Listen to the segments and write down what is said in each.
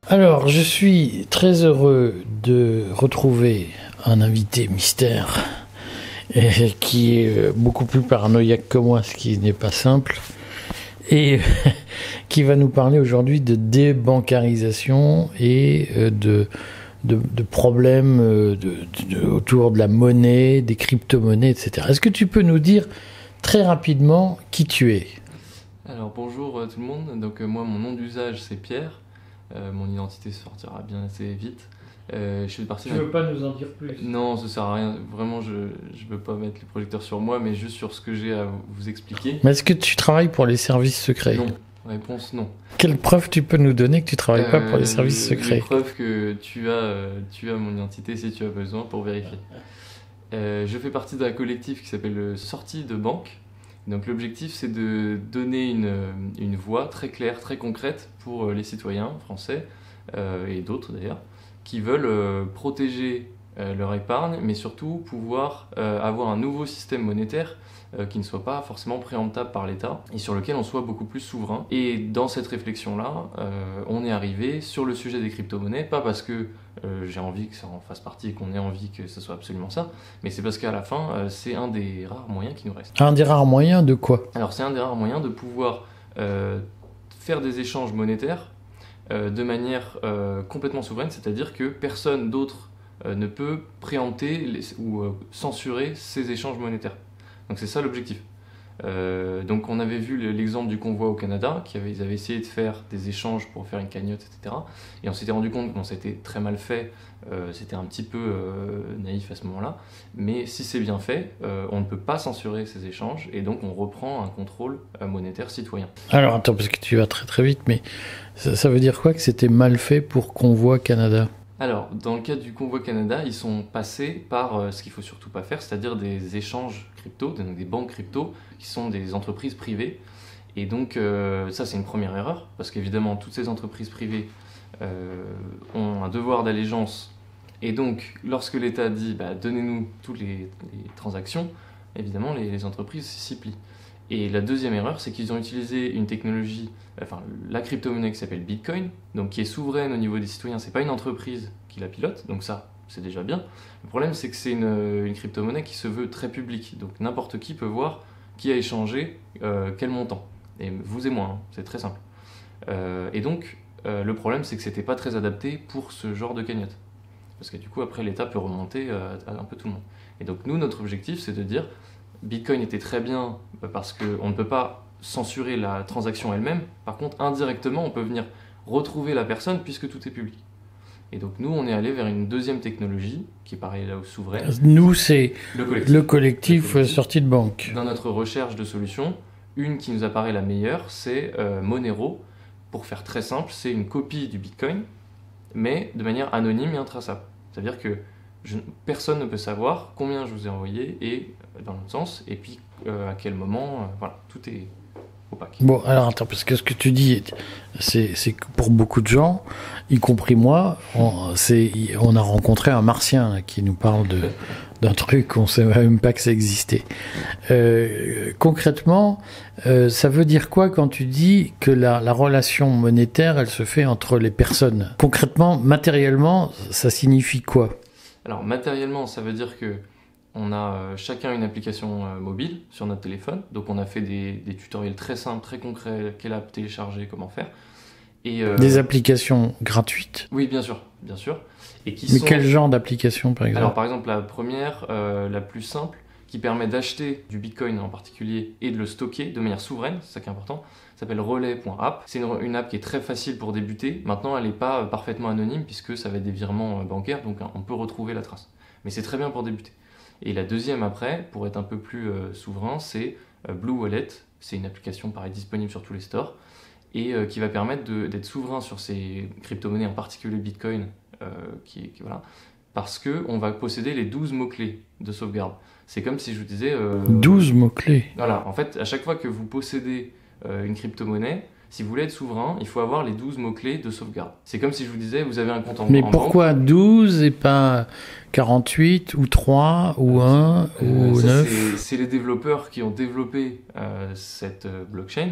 Alors, je suis très heureux de retrouver un invité mystère qui est beaucoup plus paranoïaque que moi, ce qui n'est pas simple, et qui va nous parler aujourd'hui de débancarisation et de problèmes autour de la monnaie, des crypto-monnaies, etc. Est-ce que tu peux nous dire très rapidement qui tu es ? Alors bonjour tout le monde, donc moi mon nom d'usage c'est Pierre, mon identité sortira bien assez vite. Je fais partie Tu veux pas nous en dire plus ? Non, ça sert à rien, vraiment je veux pas mettre les projecteurs sur moi, mais juste sur ce que j'ai à vous expliquer. Mais est-ce que tu travailles pour les services secrets ? Non, réponse non. Quelle preuve tu peux nous donner que tu travailles pas pour les services secrets ? Les preuves que tu as mon identité si tu as besoin pour vérifier. Je fais partie d'un collectif qui s'appelle Sortie de Banque. Donc l'objectif c'est de donner une voix très claire, très concrète pour les citoyens français et d'autres d'ailleurs qui veulent protéger leur épargne mais surtout pouvoir avoir un nouveau système monétaire qui ne soit pas forcément préemptable par l'État et sur lequel on soit beaucoup plus souverain. Et dans cette réflexion-là, on est arrivé sur le sujet des crypto-monnaies, pas parce que j'ai envie que ça en fasse partie et qu'on ait envie que ce soit absolument ça, mais c'est parce qu'à la fin, c'est un des rares moyens qui nous reste. Un des rares moyens de quoi ? Alors c'est un des rares moyens de pouvoir faire des échanges monétaires de manière complètement souveraine, c'est-à-dire que personne d'autre ne peut préempter ou censurer ces échanges monétaires. Donc c'est ça l'objectif. Donc on avait vu l'exemple du convoi au Canada, ils avaient essayé de faire des échanges pour faire une cagnotte, etc. Et on s'était rendu compte que c'était très mal fait, c'était un petit peu naïf à ce moment-là. Mais si c'est bien fait, on ne peut pas censurer ces échanges et donc on reprend un contrôle monétaire citoyen. Alors attends, parce que tu vas très très vite, mais ça veut dire quoi que c'était mal fait pour Convoi Canada ? Alors, dans le cas du Convoi Canada, ils sont passés par ce qu'il ne faut surtout pas faire, c'est-à-dire des échanges crypto, donc des banques crypto, qui sont des entreprises privées. Et donc, ça, c'est une première erreur, parce qu'évidemment, toutes ces entreprises privées ont un devoir d'allégeance. Et donc, lorsque l'État dit donnez-nous toutes les transactions, évidemment, les entreprises s'y plient. Et la deuxième erreur, c'est qu'ils ont utilisé une technologie, la crypto-monnaie qui s'appelle Bitcoin, donc qui est souveraine au niveau des citoyens, c'est pas une entreprise qui la pilote, donc ça, c'est déjà bien. Le problème, c'est que c'est une crypto-monnaie qui se veut très publique, donc n'importe qui peut voir qui a échangé quel montant. Et vous et moi, hein, c'est très simple. Et donc, le problème, c'est que c'était pas très adapté pour ce genre de cagnotte. Parce que du coup, après, l'État peut remonter à un peu tout le monde. Et donc, nous, notre objectif, c'est de dire Bitcoin était très bien parce qu'on ne peut pas censurer la transaction elle-même. Par contre, indirectement, on peut venir retrouver la personne puisque tout est public. Et donc, nous, on est allé vers une deuxième technologie qui est pareil là au souverain. Nous, c'est le collectif Sortie de Banque. Dans notre recherche de solutions, une qui nous apparaît la meilleure, c'est Monero. Pour faire très simple, c'est une copie du Bitcoin, mais de manière anonyme et intraçable. C'est-à-dire que personne ne peut savoir combien je vous ai envoyé et dans l'autre sens, et puis à quel moment, voilà, tout est opaque. Bon, alors attends, parce que ce que tu dis, c'est que pour beaucoup de gens, y compris moi, on a rencontré un martien là, qui nous parle d'un truc, on ne savait même pas que ça existait. Concrètement, ça veut dire quoi quand tu dis que la relation monétaire, elle se fait entre les personnes ? Concrètement, matériellement, ça signifie quoi ? Alors matériellement, ça veut dire que on a chacun une application mobile sur notre téléphone. Donc on a fait des tutoriels très simples, très concrets, quelle app télécharger, comment faire. Et, des applications gratuites ? Oui, bien sûr, bien sûr. Mais quel genre d'application, par exemple ? Alors par exemple, la première, la plus simple, qui permet d'acheter du Bitcoin en particulier et de le stocker de manière souveraine, c'est ça qui est important, s'appelle relais.app. C'est une app qui est très facile pour débuter. Maintenant, elle n'est pas parfaitement anonyme puisque ça va être des virements bancaires, donc on peut retrouver la trace. Mais c'est très bien pour débuter. Et la deuxième après, pour être un peu plus souverain, c'est Blue Wallet. C'est une application pareil disponible sur tous les stores et qui va permettre d'être souverain sur ces crypto-monnaies, en particulier Bitcoin, voilà, parce qu'on va posséder les 12 mots-clés de sauvegarde. C'est comme si je vous disais... 12 mots-clés. Voilà, en fait, à chaque fois que vous possédez une crypto-monnaie, si vous voulez être souverain, il faut avoir les 12 mots-clés de sauvegarde. C'est comme si je vous disais, vous avez un compte en banque. Mais pourquoi 12 et pas 48 ou 3 ou 1 ou 9 ? C'est les développeurs qui ont développé cette blockchain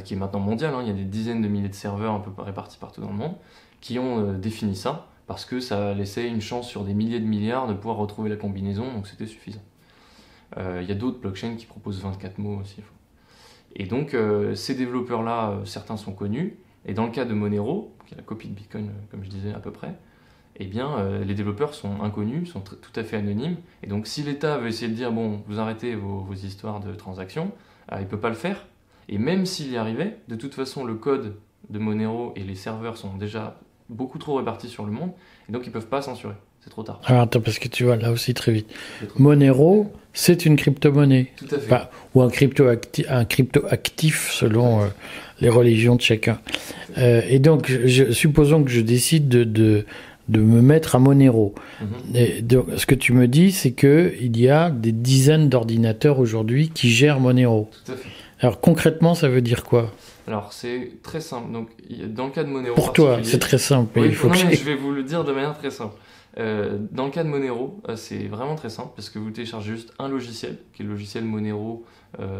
qui est maintenant mondial, il y a des dizaines de milliers de serveurs un peu répartis partout dans le monde, qui ont défini ça, parce que ça laissait une chance sur des milliers de milliards de pouvoir retrouver la combinaison, donc c'était suffisant. Il y a d'autres blockchains qui proposent 24 mots aussi. Et donc, ces développeurs-là, certains sont connus, et dans le cas de Monero, qui est la copie de Bitcoin, comme je disais à peu près, eh bien, les développeurs sont inconnus, sont tout à fait anonymes, et donc si l'État veut essayer de dire, bon, vous arrêtez vos histoires de transactions, il ne peut pas le faire, et même s'il y arrivait, de toute façon, le code de Monero et les serveurs sont déjà beaucoup trop répartis sur le monde, et donc ils ne peuvent pas censurer. C'est trop tard. Alors attends, parce que tu vois, là aussi très vite. Monero, c'est une crypto-monnaie. Tout à fait. Enfin, ou un crypto-actif selon les religions de chacun. Et donc, supposons que je décide de me mettre à Monero. Et donc, ce que tu me dis, c'est qu'il y a des dizaines d'ordinateurs aujourd'hui qui gèrent Monero. Tout à fait. Alors concrètement, ça veut dire quoi? Alors c'est très simple. Donc, dans le cas de Monero, pour toi, c'est très simple. Oui, il faut je vais vous le dire de manière très simple. Dans le cas de Monero, c'est vraiment très simple parce que vous téléchargez juste un logiciel, qui est le logiciel Monero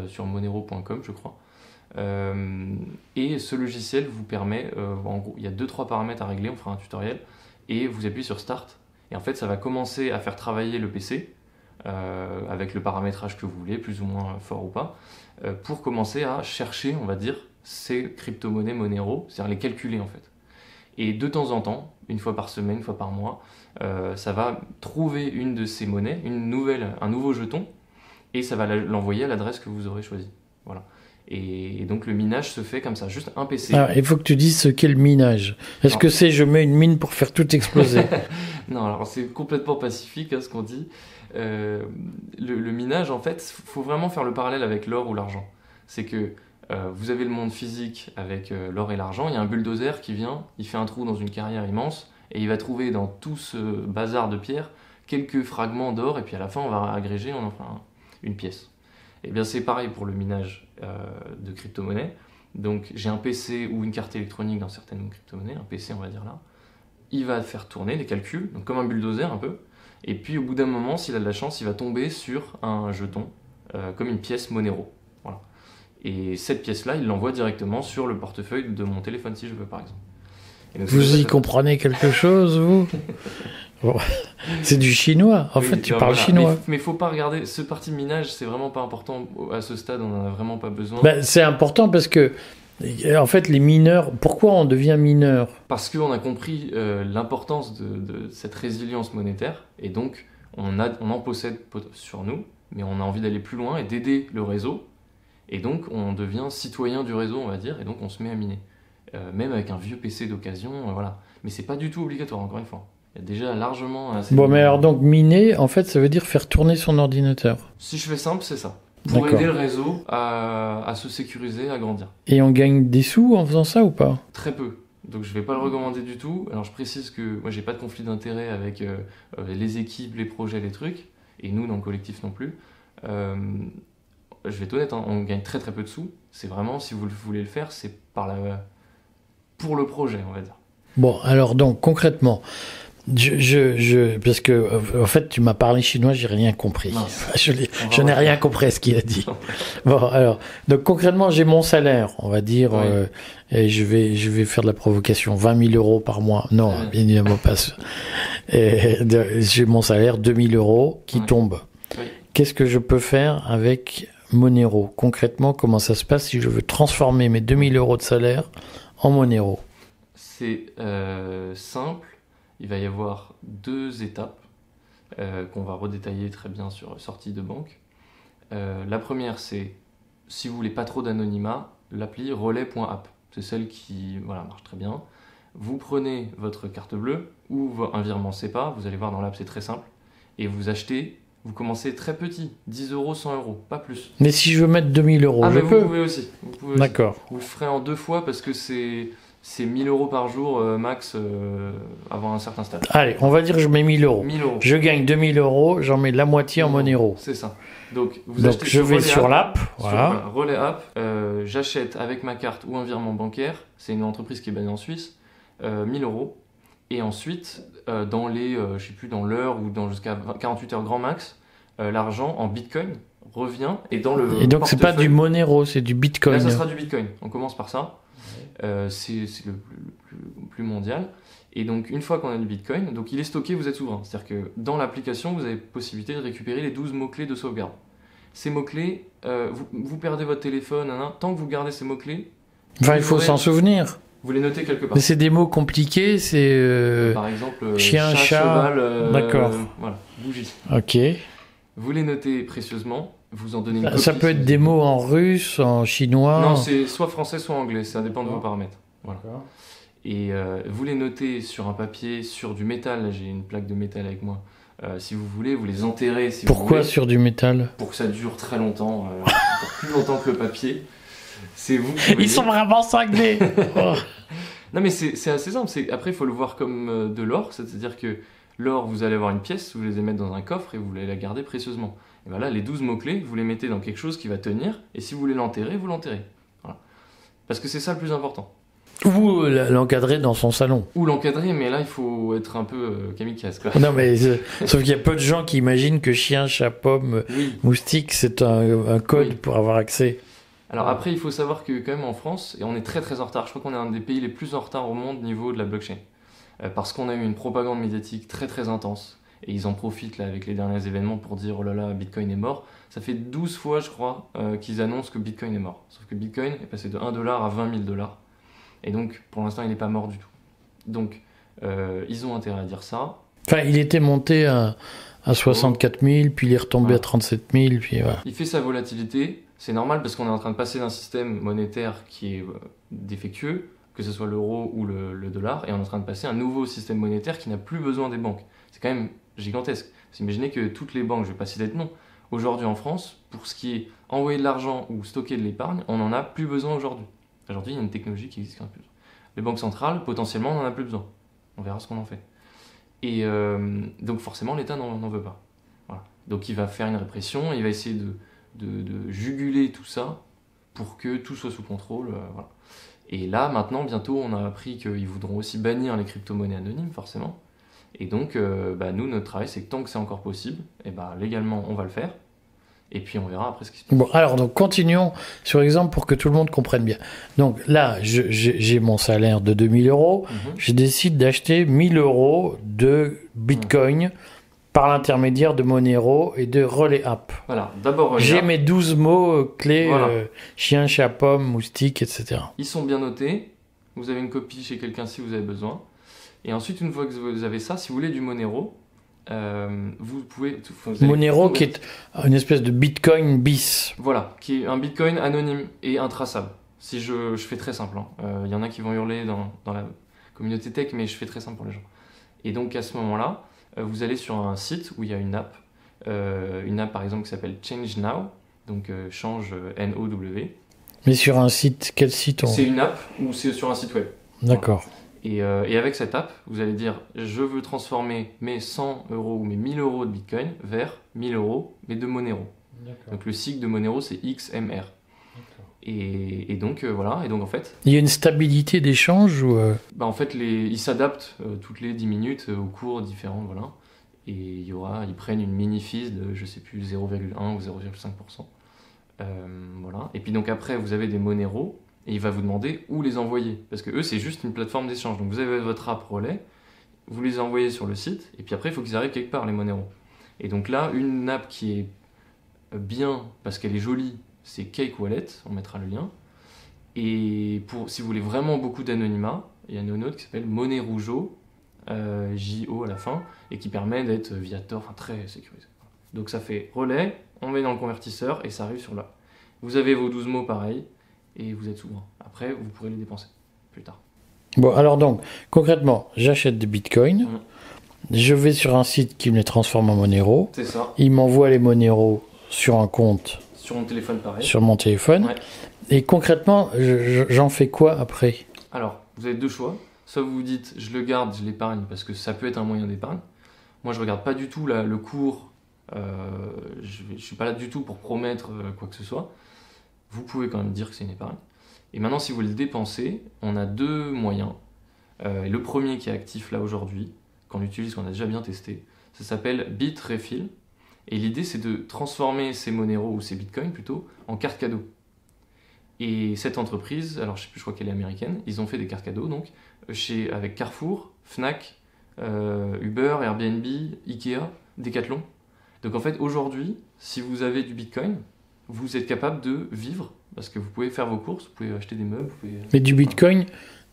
sur monero.com, je crois. Et ce logiciel vous permet, en gros, il y a 2-3 paramètres à régler, on fera un tutoriel, et vous appuyez sur Start. Et en fait, ça va commencer à faire travailler le PC avec le paramétrage que vous voulez, plus ou moins fort ou pas, pour commencer à chercher, on va dire, ces crypto-monnaies Monero, c'est-à-dire les calculer en fait. Et de temps en temps, une fois par semaine, une fois par mois, ça va trouver une de ces monnaies, un nouveau jeton, et ça va l'envoyer à l'adresse que vous aurez choisie. Voilà. Et donc le minage se fait comme ça, juste un PC. Ah, il faut que tu dises ce qu'est le minage. Est-ce que c'est je mets une mine pour faire tout exploser? Non, alors c'est complètement pacifique ce qu'on dit. Le minage, en fait, il faut vraiment faire le parallèle avec l'or ou l'argent. C'est que vous avez le monde physique avec l'or et l'argent, il y a un bulldozer qui vient, il fait un trou dans une carrière immense, et il va trouver dans tout ce bazar de pierres quelques fragments d'or, et puis à la fin on va agréger, on en fera une pièce. Et bien c'est pareil pour le minage de crypto-monnaies. Donc j'ai un PC ou une carte électronique dans certaines crypto-monnaies, un PC on va dire là, il va faire tourner les calculs, donc comme un bulldozer un peu, et puis au bout d'un moment, s'il a de la chance, il va tomber sur un jeton, comme une pièce Monero. Voilà. Et cette pièce-là, il l'envoie directement sur le portefeuille de mon téléphone si je veux par exemple. Et donc, vous y comprenez quelque chose, vous? Bon. C'est du chinois, en fait, tu parles chinois. Mais faut pas regarder, ce parti de minage, c'est vraiment pas important à ce stade, on en a vraiment pas besoin. Ben, c'est important parce que, en fait, les mineurs, pourquoi on devient mineur? Parce qu'on a compris l'importance de cette résilience monétaire, et donc on en possède sur nous, mais on a envie d'aller plus loin et d'aider le réseau, et donc on devient citoyen du réseau, on va dire, et donc on se met à miner. Même avec un vieux PC d'occasion, voilà. Mais c'est pas du tout obligatoire, encore une fois. Il y a déjà largement... Bon, mais alors donc miner, en fait, ça veut dire faire tourner son ordinateur. Si je fais simple, c'est ça. Pour aider le réseau à se sécuriser, à grandir. Et on gagne des sous en faisant ça ou pas? Très peu. Donc je vais pas le recommander du tout. Alors je précise que moi j'ai pas de conflit d'intérêt avec les équipes, les projets, les trucs, et nous dans le collectif non plus. Je vais être honnête, on gagne très très peu de sous. C'est vraiment, si vous voulez le faire, c'est pour le projet, on va dire. Bon, alors donc concrètement, parce que en fait tu m'as parlé chinois, j'ai rien compris. Je n'ai rien compris à ce qu'il a dit. Bon, alors donc concrètement j'ai mon salaire, on va dire, oui. Et je vais faire de la provocation, 20 000 euros par mois. Non, bien évidemment pas. J'ai mon salaire 2 000 euros qui tombe. Oui. Qu'est-ce que je peux faire avec Monero? Concrètement, comment ça se passe si je veux transformer mes 2 000 euros de salaire en Monero? C'est simple. Il va y avoir 2 étapes qu'on va redétailler très bien sur sortie de banque. La première, c'est, si vous voulez pas trop d'anonymat, l'appli relais.app. C'est celle qui marche très bien. Vous prenez votre carte bleue ou un virement SEPA, vous allez voir dans l'app, c'est très simple, et vous achetez, vous commencez très petit, 10 euros, 100 euros, pas plus. Mais si je veux mettre 2 000 euros, je peux. Vous pouvez aussi. D'accord. Vous le ferez en 2 fois parce que c'est 1 000 euros par jour max avant un certain stade. Allez, on va dire que je mets 1 000 euros. 1 000 euros. Je gagne 2 000 euros, j'en mets la moitié en Monero. C'est ça. Donc je vais sur l'app. Voilà. Relais App. J'achète avec ma carte ou un virement bancaire. C'est une entreprise qui est basée en Suisse. 1 000 euros. Et ensuite, dans l'heure ou jusqu'à 48 heures grand max, l'argent en Bitcoin revient et dans le Et donc c'est pas du portefeuille- Monero, c'est du Bitcoin. Là, ça sera du Bitcoin. On commence par ça. C'est le plus mondial. Et donc, une fois qu'on a du Bitcoin, donc il est stocké, vous êtes souverain. C'est-à-dire que dans l'application, vous avez possibilité de récupérer les 12 mots-clés de sauvegarde. Ces mots-clés, vous perdez votre téléphone, tant que vous gardez ces mots-clés, Enfin, il faut s'en souvenir. vous les notez quelque part. Mais c'est des mots compliqués, c'est... Par exemple, chien, chat, cheval, d'accord. Voilà, bougie. Ok. Vous les notez précieusement, vous en donnez une Ça copie, peut si être vous des voulez. mots en russe, en chinois. Non, c'est soit français, soit anglais, ça dépend de vos D'accord. paramètres. Voilà. Et vous les notez sur un papier, sur du métal. Là, j'ai une plaque de métal avec moi. Si vous voulez, vous les enterrez. Si vous Pourquoi voulez, sur du métal? pour que ça dure très longtemps, pour plus longtemps que le papier. C'est vous qui voyez. Ils sont vraiment cinglés. Oh. Non, mais c'est assez simple. Après, il faut le voir comme de l'or. C'est-à-dire que l'or, vous allez avoir une pièce, vous les allez mettre dans un coffre et vous allez la garder précieusement. Et voilà, les 12 mots-clés, vous les mettez dans quelque chose qui va tenir. Et si vous voulez l'enterrer, vous l'enterrez. Voilà. Parce que c'est ça le plus important. Ou l'encadrer dans son salon. Ou l'encadrer, mais là, il faut être un peu kamikaze, quoi. Non, mais sauf qu'il y a peu de gens qui imaginent que chien, chat, pomme, Oui. moustique, c'est un code Oui. pour avoir accès. Alors après, il faut savoir que quand même en France, et on est très très en retard, je crois qu'on est un des pays les plus en retard au monde au niveau de la blockchain. Parce qu'on a eu une propagande médiatique très très intense. Et ils en profitent là avec les derniers événements pour dire oh là là, Bitcoin est mort. Ça fait 12 fois, je crois, qu'ils annoncent que Bitcoin est mort. Sauf que Bitcoin est passé de 1 dollar à 20 000 dollars. Et donc, pour l'instant, il n'est pas mort du tout. Donc, ils ont intérêt à dire ça. Enfin, il était monté à 64 000, puis il est retombé Voilà. à 37 000, puis voilà. Il fait sa volatilité. C'est normal parce qu'on est en train de passer d'un système monétaire qui est défectueux, que ce soit l'euro ou le dollar, et on est en train de passer à un nouveau système monétaire qui n'a plus besoin des banques. C'est quand même gigantesque. Vous imaginez que toutes les banques, je ne vais pas citer de nom, aujourd'hui en France, pour ce qui est envoyer de l'argent ou stocker de l'épargne, on n'en a plus besoin aujourd'hui. Aujourd'hui, il y a une technologie qui existe quand même plus. Les banques centrales, potentiellement, on n'en a plus besoin. On verra ce qu'on en fait. Et donc forcément, l'État n'en veut pas. Voilà. Donc il va faire une répression, il va essayer de juguler tout ça pour que tout soit sous contrôle. Voilà. Et là, maintenant, bientôt, on a appris qu'ils voudront aussi bannir les crypto-monnaies anonymes, forcément. Et donc, nous, notre travail, c'est que tant que c'est encore possible, légalement, on va le faire. Et puis, on verra après ce qui se passe. Bon, alors, donc, continuons sur l'exemple pour que tout le monde comprenne bien. Donc, là, j'ai mon salaire de 2000 euros. Je décide d'acheter 1000 euros de Bitcoin par l'intermédiaire de Monero et de Relay App. Voilà, d'abord, J'ai mes 12 mots clés, Voilà. chien, chat, pomme, moustique, etc. Ils sont bien notés. Vous avez une copie chez quelqu'un si vous avez besoin. Et ensuite, une fois que vous avez ça, si vous voulez du Monero, vous pouvez... vous allez Monero tomber- qui est une espèce de Bitcoin bis. Voilà, qui est un Bitcoin anonyme et intraçable. Si je fais très simple, il y en a qui vont hurler dans la communauté tech, mais je fais très simple pour les gens. Et donc à ce moment-là, vous allez sur un site où il y a une app par exemple qui s'appelle Change Now, donc change N-O-W. Mais sur un site, quel site C'est une app ou c'est sur un site web. D'accord. Et avec cette app, vous allez dire je veux transformer mes 100 euros ou mes 1000 euros de Bitcoin vers 1000 euros, mais de Monero. Donc le cycle de Monero, c'est XMR. Et donc voilà, et donc en fait, Il y a une stabilité d'échange ou en fait ils s'adaptent toutes les 10 minutes aux cours différents, voilà. Et ils prennent une mini-fees de, je sais plus, 0,1 ou 0,5%. Voilà. Et puis donc après, vous avez des Monero, et il va vous demander où les envoyer. Parce que eux, c'est juste une plateforme d'échange. Donc vous avez votre app relais, vous les envoyez sur le site, et puis après, il faut qu'ils arrivent quelque part, les Monero. Et donc là, une app qui est bien, parce qu'elle est jolie, c'est Cake Wallet, on mettra le lien. Et si vous voulez vraiment beaucoup d'anonymat, il y a une autre qui s'appelle Monnaie Rougeau, J-O à la fin, et qui permet d'être via Tor, enfin très sécurisé. Donc ça fait relais, on met dans le convertisseur, et ça arrive sur là. Vous avez vos 12 mots pareil, et vous êtes souverain. Après, vous pourrez les dépenser plus tard. Bon, alors donc, concrètement, j'achète des bitcoins, je vais sur un site qui me les transforme en Monero, C'est ça. il m'envoie les Monero sur un compte Sur mon téléphone pareil. sur mon téléphone, Ouais. et concrètement, j'en fais quoi après? Alors, vous avez deux choix. Soit vous vous dites, je le garde, je l'épargne, parce que ça peut être un moyen d'épargne. Moi, je regarde pas du tout le cours. Je suis pas là du tout pour promettre quoi que ce soit. Vous pouvez quand même dire que c'est une épargne. Et maintenant, si vous le dépensez, on a deux moyens. Et le premier qui est actif là aujourd'hui, qu'on utilise, qu'on a déjà bien testé, ça s'appelle Bitrefill. Et l'idée, c'est de transformer ces Monero, ou ces bitcoins plutôt, en cartes cadeaux. Et cette entreprise, alors je sais plus, je crois qu'elle est américaine, ils ont fait des cartes cadeaux, donc, avec Carrefour, Fnac, Uber, Airbnb, Ikea, Decathlon. Donc en fait, aujourd'hui, si vous avez du bitcoin, vous êtes capable de vivre, parce que vous pouvez faire vos courses, vous pouvez acheter des meubles. Mais du bitcoin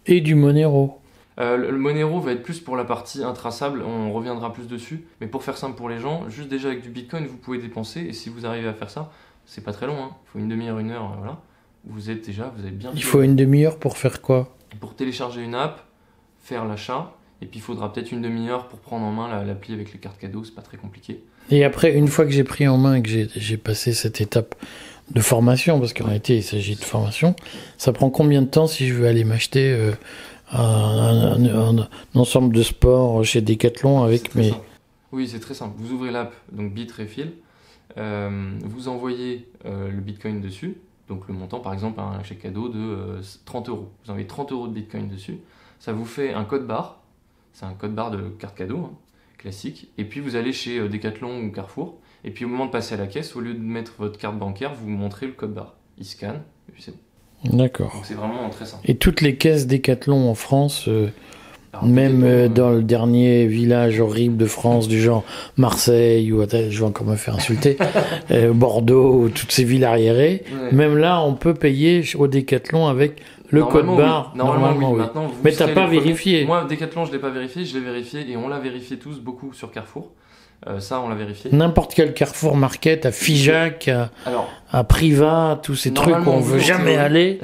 et du Monero. Le Monero va être plus pour la partie intraçable, on reviendra plus dessus. Mais pour faire simple pour les gens, juste déjà avec du bitcoin, vous pouvez dépenser. Et si vous arrivez à faire ça, c'est pas très long, hein. Il faut une demi-heure, une heure, voilà. Vous avez bien. Il faut une demi-heure pour faire quoi? Pour télécharger une app, faire l'achat. Et puis il faudra peut-être une demi-heure pour prendre en main l'appli avec les cartes cadeaux, c'est pas très compliqué. Et après, une fois que j'ai pris en main et que j'ai passé cette étape de formation, parce qu'en réalité il s'agit de formation, ça prend combien de temps si je veux aller m'acheter un ensemble de sports chez Decathlon avec mes... Oui, c'est très simple. Vous ouvrez l'app, donc Bitrefill, vous envoyez le bitcoin dessus, donc le montant par exemple un chèque cadeau de 30 euros. Vous envoyez 30 euros de bitcoin dessus, ça vous fait un code barre, c'est un code barre de carte cadeau, hein, classique, et puis vous allez chez Decathlon ou Carrefour, et puis au moment de passer à la caisse, au lieu de mettre votre carte bancaire, vous montrez le code barre. Il scanne, et puis c'est bon. D'accord. Donc c'est vraiment très simple. Et toutes les caisses Decathlon en France, même dans le dernier village horrible de France, du genre Marseille, ou je vais encore me faire insulter, Bordeaux, toutes ces villes arriérées, ouais. Même là, on peut payer au Decathlon avec le code barre. Oui. Normalement, oui. Maintenant, mais t'as pas vérifié. Moi, Decathlon, je l'ai pas vérifié, je l'ai vérifié, et on l'a vérifié tous, beaucoup sur Carrefour. Ça, on l'a vérifié. N'importe quel Carrefour Market, à Figeac, à Priva, tous ces trucs où on veut jamais aller.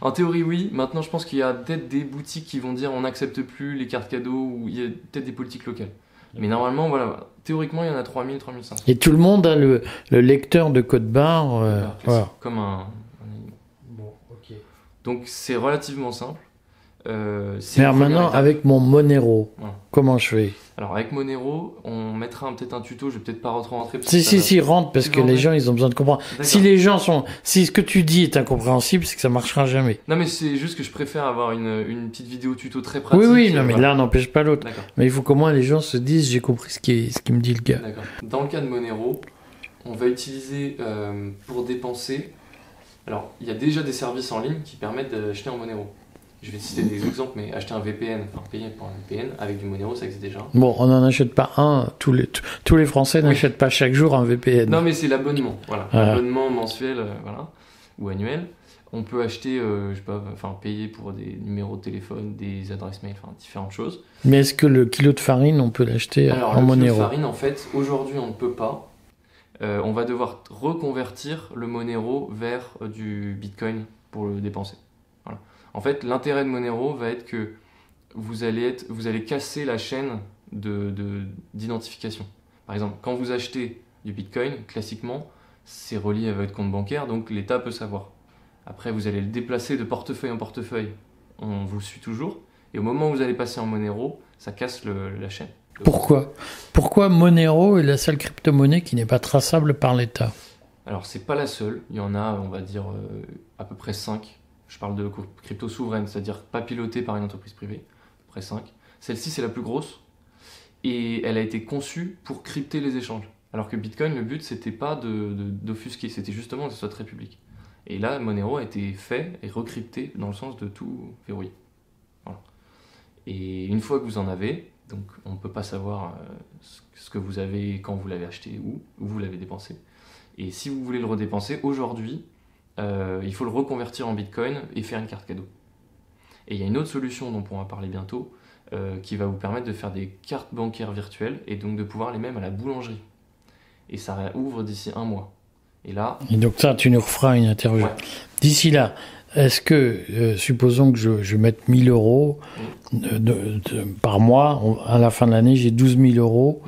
En théorie, oui. Maintenant, je pense qu'il y a peut-être des boutiques qui vont dire on n'accepte plus les cartes cadeaux, ou il y a peut-être des politiques locales. Mais normalement, voilà, théoriquement, il y en a 3000, 3500. Et tout le monde a le lecteur de code barre. Voilà. Comme un... Bon, ok. Donc, c'est relativement simple. Mais alors maintenant, avec mon Monero, voilà. Comment je fais? Alors, avec Monero, on mettra peut-être un tuto, je vais peut-être pas rentrer. Si, rentre, parce que les gens, ils ont besoin de comprendre. Si les gens sont... Si ce que tu dis est incompréhensible, c'est que ça marchera jamais. Non, mais c'est juste que je préfère avoir une petite vidéo tuto très pratique. Oui, non, mais voilà. L'un n'empêche pas l'autre. Mais il faut qu'au moins les gens se disent, j'ai compris ce qui me dit le gars. D'accord. Dans le cas de Monero, on va utiliser pour dépenser... Alors, il y a déjà des services en ligne qui permettent d'acheter en Monero. Je vais citer des exemples, mais acheter un VPN, enfin payer pour un VPN avec du Monero, ça existe déjà. Bon, on n'en achète pas un, tous les Français n'achètent pas chaque jour un VPN. Non, mais c'est l'abonnement, voilà. L'abonnement mensuel, voilà, ou annuel. On peut acheter, je sais pas, enfin payer pour des numéros de téléphone, des adresses mail, enfin différentes choses. Mais est-ce que le kilo de farine, on peut l'acheter en Monero? Alors, le kilo de farine, en fait, aujourd'hui, on ne peut pas. On va devoir reconvertir le Monero vers du Bitcoin pour le dépenser. Voilà. En fait, l'intérêt de Monero va être que vous allez casser la chaîne d'identification. Par exemple, quand vous achetez du Bitcoin, classiquement, c'est relié à votre compte bancaire, donc l'État peut savoir. Après, vous allez le déplacer de portefeuille en portefeuille, on vous suit toujours. Et au moment où vous allez passer en Monero, ça casse la chaîne. Pourquoi Monero est la seule crypto-monnaie qui n'est pas traçable par l'État? Alors, c'est pas la seule. Il y en a, on va dire, à peu près 5. Je parle de crypto souveraine, c'est-à-dire pas pilotée par une entreprise privée, à peu près 5. Celle-ci, c'est la plus grosse et elle a été conçue pour crypter les échanges. Alors que Bitcoin, le but, c'était pas d'offusquer, c'était justement que ce soit très public. Et là, Monero a été fait et recrypté dans le sens de tout verrouiller. Voilà. Et une fois que vous en avez, donc on ne peut pas savoir ce que vous avez, quand vous l'avez acheté, où vous l'avez dépensé. Et si vous voulez le redépenser, aujourd'hui, il faut le reconvertir en Bitcoin et faire une carte cadeau. Et il y a une autre solution dont on va parler bientôt, qui va vous permettre de faire des cartes bancaires virtuelles et donc de pouvoir les mettre à la boulangerie. Et ça ouvre d'ici 1 mois. Et donc ça, tu nous referas une interview. Ouais. D'ici là, est-ce que, supposons que je mette 1 000 euros par mois, à la fin de l'année, j'ai 12 000 euros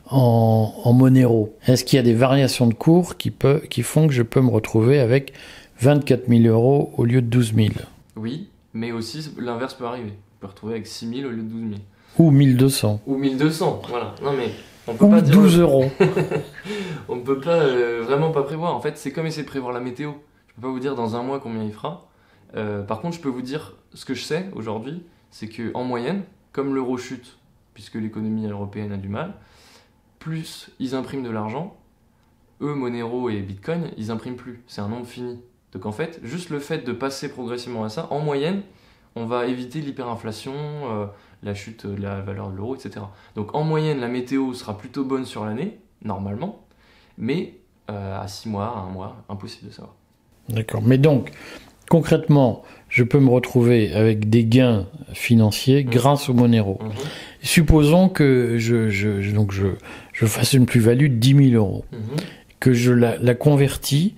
en Monero. Est-ce qu'il y a des variations de cours qui font que je peux me retrouver avec 24 000 euros au lieu de 12 000? Oui, mais aussi l'inverse peut arriver. On peut retrouver avec 6 000 au lieu de 12 000. Ou 1200. Ou 1200, voilà. Non mais on peut ou pas dire 12 euros. On ne peut pas vraiment pas prévoir. En fait, c'est comme essayer de prévoir la météo. Je peux pas vous dire dans 1 mois combien il fera. Par contre, je peux vous dire ce que je sais aujourd'hui, c'est qu'en moyenne, comme l'euro chute, puisque l'économie européenne a du mal, plus ils impriment de l'argent, eux, Monero et Bitcoin, ils impriment plus. C'est un nombre fini. Donc en fait, juste le fait de passer progressivement à ça, en moyenne, on va éviter l'hyperinflation, la chute de la valeur de l'euro, etc. Donc en moyenne, la météo sera plutôt bonne sur l'année, normalement, mais à 6 mois, à 1 mois, impossible de savoir. D'accord. Mais donc, concrètement, je peux me retrouver avec des gains financiers grâce au Monero. Supposons que je fasse une plus-value de 10 000 euros, que je la convertis.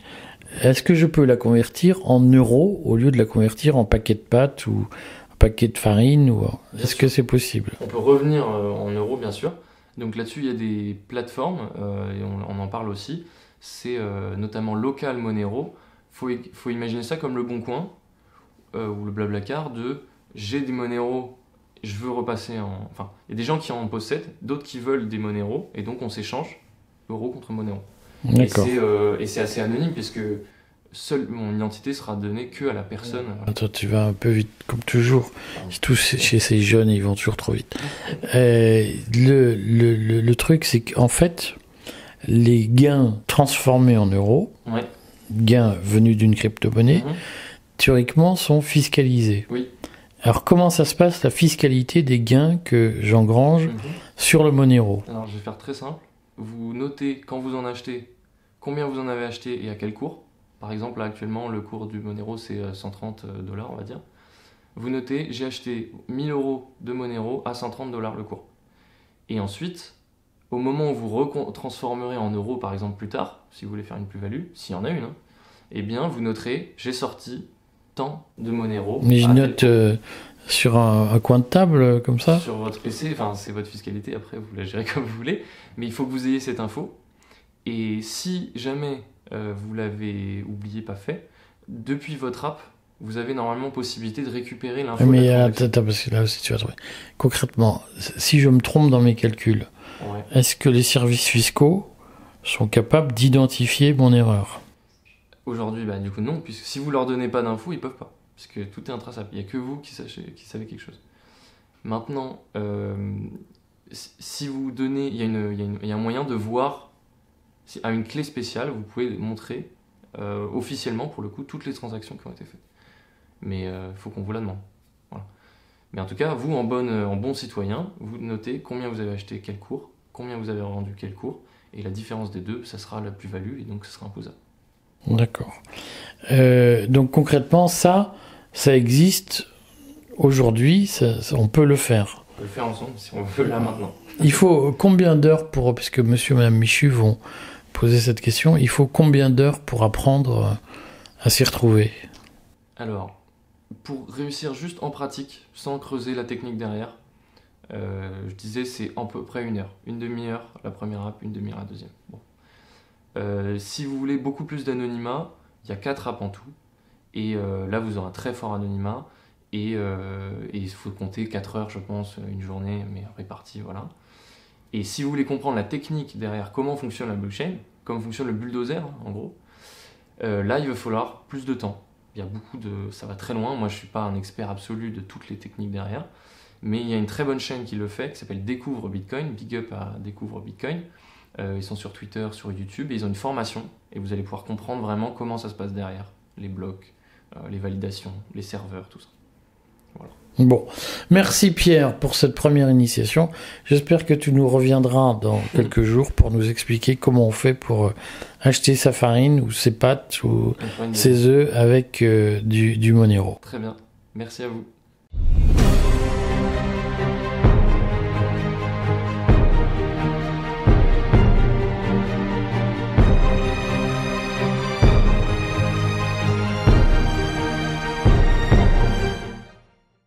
Est-ce que je peux la convertir en euros au lieu de la convertir en paquet de pâtes ou un paquet de farine Est-ce que c'est possible? On peut revenir en euros, bien sûr. Donc là-dessus, il y a des plateformes, et on en parle aussi. C'est notamment Local Monero. Faut imaginer ça comme le Bon Coin ou le Blablacar de j'ai des Monero, je veux repasser en... Enfin, il y a des gens qui en possèdent, d'autres qui veulent des Monero, et donc on s'échange euro contre Monero. D'accord. Et c'est assez anonyme puisque seule mon identité sera donnée que à la personne. Attends, tu vas un peu vite, comme toujours. Tous chez ces jeunes, ils vont toujours trop vite. Le truc, c'est qu'en fait, les gains transformés en euros, gains venus d'une crypto-monnaie, théoriquement, sont fiscalisés. Oui. Alors, comment ça se passe, la fiscalité des gains que j'engrange sur le Monero? Alors, je vais faire très simple. Vous notez, quand vous en achetez, combien vous en avez acheté et à quel cours. Par exemple, là, actuellement, le cours du Monero, c'est 130 $, on va dire. Vous notez, j'ai acheté 1000 euros de Monero à 130 $ le cours. Et ensuite, au moment où vous transformerez en euros, par exemple, plus tard, si vous voulez faire une plus-value, s'il y en a une, eh bien, vous noterez, j'ai sorti tant de Monero. Mais je note sur un coin de table, comme ça? Sur votre PC, enfin, c'est votre fiscalité, après, vous la gérez comme vous voulez. Mais il faut que vous ayez cette info. Et si jamais vous l'avez oublié, pas fait, depuis votre app, vous avez normalement possibilité de récupérer l'info. Mais attends, parce que là aussi tu vas trouver. Concrètement, si je me trompe dans mes calculs, est-ce que les services fiscaux sont capables d'identifier mon erreur? Aujourd'hui, du coup non, puisque si vous leur donnez pas d'infos, ils peuvent pas. Parce que tout est intraçable. Il n'y a que vous qui savez quelque chose. Maintenant, si vous donnez, il y a un moyen de voir, à une clé spéciale, vous pouvez montrer officiellement, pour le coup, toutes les transactions qui ont été faites. Mais il faut qu'on vous la demande. Voilà. Mais en tout cas, vous, en bon citoyen, vous notez combien vous avez acheté quel cours, combien vous avez vendu quel cours, et la différence des deux, ça sera la plus-value, et donc ça sera imposable. D'accord. Donc concrètement, ça existe aujourd'hui, on peut le faire. On peut le faire ensemble si on veut là maintenant. Il faut combien d'heures parce que monsieur et madame Michu vont poser cette question, il faut combien d'heures pour apprendre à s'y retrouver? Alors, pour réussir juste en pratique, sans creuser la technique derrière, je disais c'est à peu près 1 heure. Une demi-heure la première app, une demi-heure la deuxième. Bon. Si vous voulez beaucoup plus d'anonymat, il y a 4 apps en tout. Et là, vous aurez un très fort anonymat. Et il faut compter 4 heures, je pense, une journée, mais répartie, voilà. Et si vous voulez comprendre la technique derrière comment fonctionne la blockchain, comment fonctionne le bulldozer, en gros, là, il va falloir plus de temps. Il y a ça va très loin. Moi, je ne suis pas un expert absolu de toutes les techniques derrière. Mais il y a une très bonne chaîne qui le fait, qui s'appelle Découvre Bitcoin. Big up à Découvre Bitcoin. Ils sont sur Twitter, sur YouTube, et ils ont une formation. Et vous allez pouvoir comprendre vraiment comment ça se passe derrière. Les blocs, les validations, les serveurs, tout ça. Voilà. Bon, merci Pierre pour cette première initiation. J'espère que tu nous reviendras dans quelques jours pour nous expliquer comment on fait pour acheter sa farine ou ses pâtes ou ses œufs avec du Monero. Très bien, merci à vous.